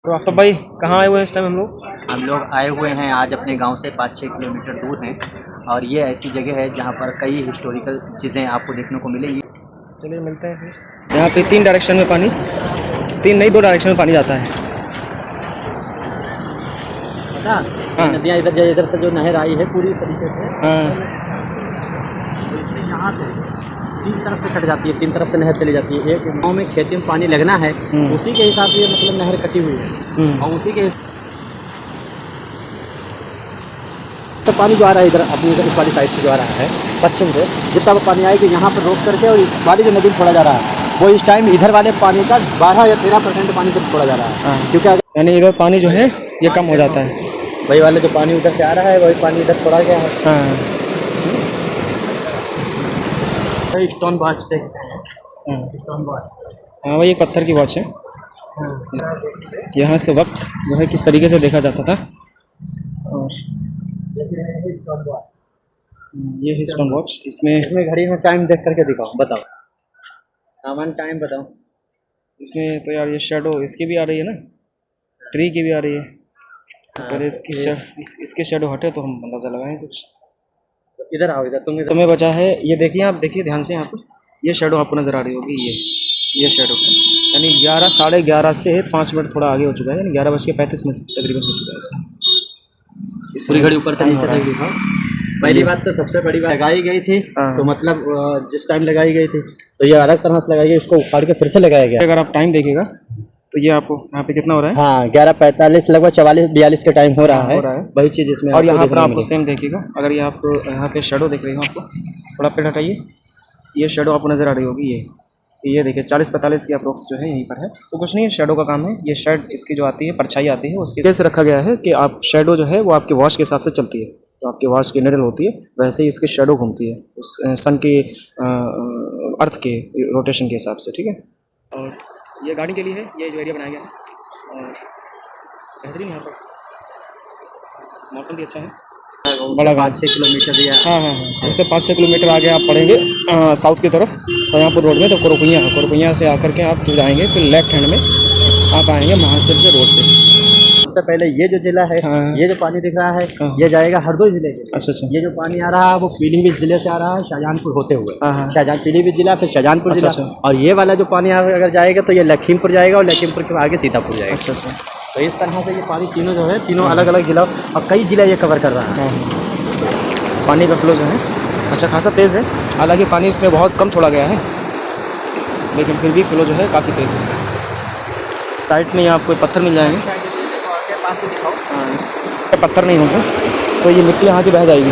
तो आफ्ताब भाई कहाँ आए हुए हैं इस टाइम हम लोग आए हुए हैं आज अपने गांव से 5-6 किलोमीटर दूर हैं और ये ऐसी जगह है जहां पर कई हिस्टोरिकल चीज़ें आपको देखने को मिलेंगी। चलिए मिलते हैं फिर। यहाँ पे 3 डायरेक्शन में पानी, 3 नहीं 2 डायरेक्शन में पानी जाता है। पता हाँ। नदियाँ इधर से जो नहर आई है पूरी तरीके से हाँ यहाँ से 3 तरफ से कट जाती है, 3 तरफ से नहर चली जाती है। एक गाँव में खेती में पानी लगना है उसी के हिसाब से मतलब नहर कटी हुई है और उसी के तो पानी जो आ रहा है इधर अपनी इस वाली साइड से जो आ रहा है पश्चिम से, जितना पानी आएगा यहाँ पर रोक करके और इस वाली जो नदी में छोड़ा जा रहा है वो इस टाइम इधर वाले पानी का 12 या 13% पानी सिर्फ छोड़ा जा रहा है। क्योंकि यानी इधर पानी जो है ये कम हो जाता है। वही वाले जो पानी उधर से आ रहा है वही पानी इधर छोड़ा गया है। स्टोन वॉच देखते हैं। स्टोन वॉच, हाँ वही एक पत्थर की वॉच है। यहाँ से वक्त जो है किस तरीके से देखा जाता था। और ये है स्टोन वॉच। इसमें घड़ी में टाइम देख करके दिखाओ, बताओ सामान टाइम बताओ। इसमें तो यार ये शेडो इसकी भी आ रही है ना, ट्री की भी आ रही है। अगर इसके शेडो हटे तो हम अंदाजा लगाएं कुछ। इधर आओ, इधर तुम्हें बचा है ये देखिए, आप देखिए ध्यान से। यहाँ पर ये शेडो आपको नज़र आ रही होगी, ये शेडो यानी 11 साढ़े 11 से 5 मिनट थोड़ा आगे हो चुका है, यानी 11:35 तकरीबन हो चुका है इसमें। इस पूरी घड़ी ऊपर से नीचे तक दिखाओ। पहली बात तो सबसे बड़ी बात लगाई गई थी तो मतलब जिस टाइम लगाई गई थी तो ये अलग तरह से लगाई गई, उसको उखाड़ के फिर से लगाया गया। अगर आप टाइम देखिएगा तो ये आपको यहाँ पे कितना हो रहा है? हाँ 11:45 लगभग 44-42 के टाइम हो रहा है वही चीज़ इसमें। और यहाँ पर आपको सेम देखिएगा, अगर ये आप यहाँ पे शेडो देख रहे हो, आपको थोड़ा पेड़ हटाइए, ये शेडो आपको नज़र आ रही होगी। ये देखिए 40-45 की अप्रोक्स जो है यहीं पर है। तो कुछ नहीं है, शेडो का काम है। ये शेड इसकी जो आती है परछाई आती है उसके जैसे रखा गया है कि आप शेडो जो है वो आपके वॉच के हिसाब से चलती है। तो आपकी वॉच की निडल होती है वैसे ही इसकी शेडो घूमती है उस सन के अर्थ के रोटेशन के हिसाब से, ठीक है। और ये गाड़ी के लिए है, ये जो एरिया बनाया गया है और बेहतरीन यहाँ पर मौसम भी अच्छा है। बड़ा 5-6 किलोमीटर दिया। हाँ, जैसे 5-6 किलोमीटर आगे आप पड़ेंगे साउथ की तरफ तयांपुर रोड में, तो कोरोकुइया से आकर के आप जाएंगे, फिर लेफ्ट हैंड में आप आएंगे महासिर के रोड पे। सबसे पहले ये जो जिला है ये जो पानी दिख रहा है ये जाएगा हरदोई जिले के। अच्छा। ये जो पानी आ रहा है वो पीलीभीत जिले से आ रहा है, शाहजहानपुर होते हुए पीलीभीत जिला, फिर शाहजहानपुर जिला। और ये वाला जो पानी अगर जाएगा तो ये लखीमपुर जाएगा और लखीमपुर के आगे सीतापुर जाएगा। अच्छा। तो इस तरह से ये पानी तीनों जो है तीनों अलग अलग जिला और कई जिला ये कवर कर रहा है। पानी का फ्लो जो है अच्छा खासा तेज़ है, हालांकि पानी इसमें बहुत कम छोड़ा गया है लेकिन फिर भी फ्लो जो है काफ़ी तेज़ है। साइड्स में यहाँ आपको पत्थर मिल जाएंगे। हाँ, पत्थर नहीं होंगे तो ये मिट्टी यहाँ की बह जाएगी।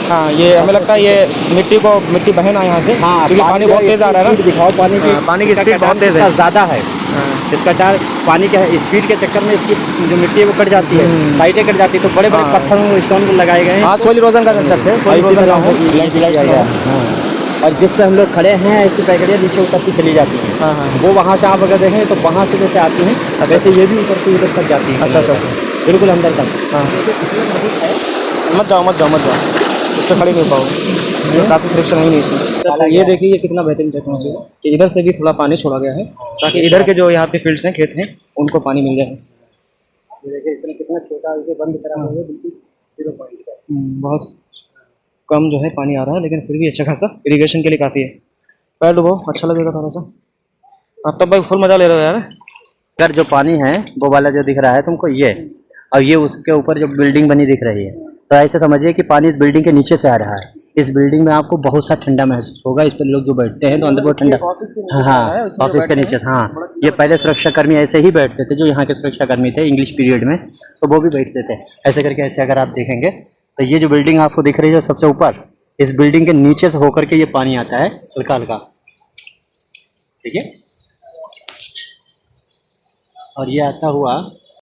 हाँ, ये हमें लगता है ये मिट्टी बहे ना यहाँ से। हाँ, क्योंकि पानी बहुत तेज़ आ रहा है ना। दिखाओ पानी की स्पीड बहुत तेज़ है, ज़्यादा है। इसका डाल पानी के स्पीड के चक्कर में इसकी जो मिट्टी है वो कट जाती है, साइडें कट जाती है। तो बड़े बड़े पत्थर स्टोन लगाए गए हैं। हाँ, सोइल इरोजन का कंसेप्ट है, सोइल इरोजन और जिस पर हम लोग खड़े हैं ऐसी पैकड़ियाँ नीचे उतरती चली जाती हैं। हाँ, वो वहाँ से आप अगर देखें तो वहाँ से जैसे आती हैं वैसे ये भी उतरती उधर तक जाती है। अच्छा, बिल्कुल अंदर तक। हाँ, मत जाओ उस पर खड़े नहीं पाओगे, काफ़ी फ्रिक्शन है ही नहीं इसमें। अच्छा, ये देखिए ये कितना बेहतरीन टेक्नोलॉजी है कि इधर से भी थोड़ा पानी छोड़ा गया है ताकि इधर के जो यहाँ पे फील्ड्स हैं, खेत हैं, उनको पानी मिल जाए। देखिए इतना कितना छोटा इसे बंद करा हुआ है, बिल्कुल 0 पॉइंट। बहुत कम जो है पानी आ रहा है लेकिन फिर भी अच्छा खासा इरिगेशन के लिए काफ़ी है। पैर डुबो, अच्छा लगेगा थोड़ा सा। अब तो भाई फुल मज़ा ले रहे हो यार। अगर जो पानी है वो वाला जो दिख रहा है तुमको ये, और ये उसके ऊपर जो बिल्डिंग बनी दिख रही है, तो ऐसे समझिए कि पानी इस बिल्डिंग के नीचे से आ रहा है। इस बिल्डिंग में आपको बहुत सा ठंडा महसूस होगा। इस पर लोग जो बैठते हैं तो अंदर बहुत ठंडा। हाँ, ऑफिस के नीचे। हाँ, ये पहले सुरक्षाकर्मी ऐसे ही बैठते थे, जो यहाँ के सुरक्षाकर्मी थे इंग्लिश पीरियड में, तो वो भी बैठते थे ऐसे करके। ऐसे अगर आप देखेंगे तो ये जो बिल्डिंग आपको दिख रही है सबसे ऊपर, इस बिल्डिंग के नीचे से होकर के ये पानी आता है हल्का हल्का, ठीक है। और ये आता हुआ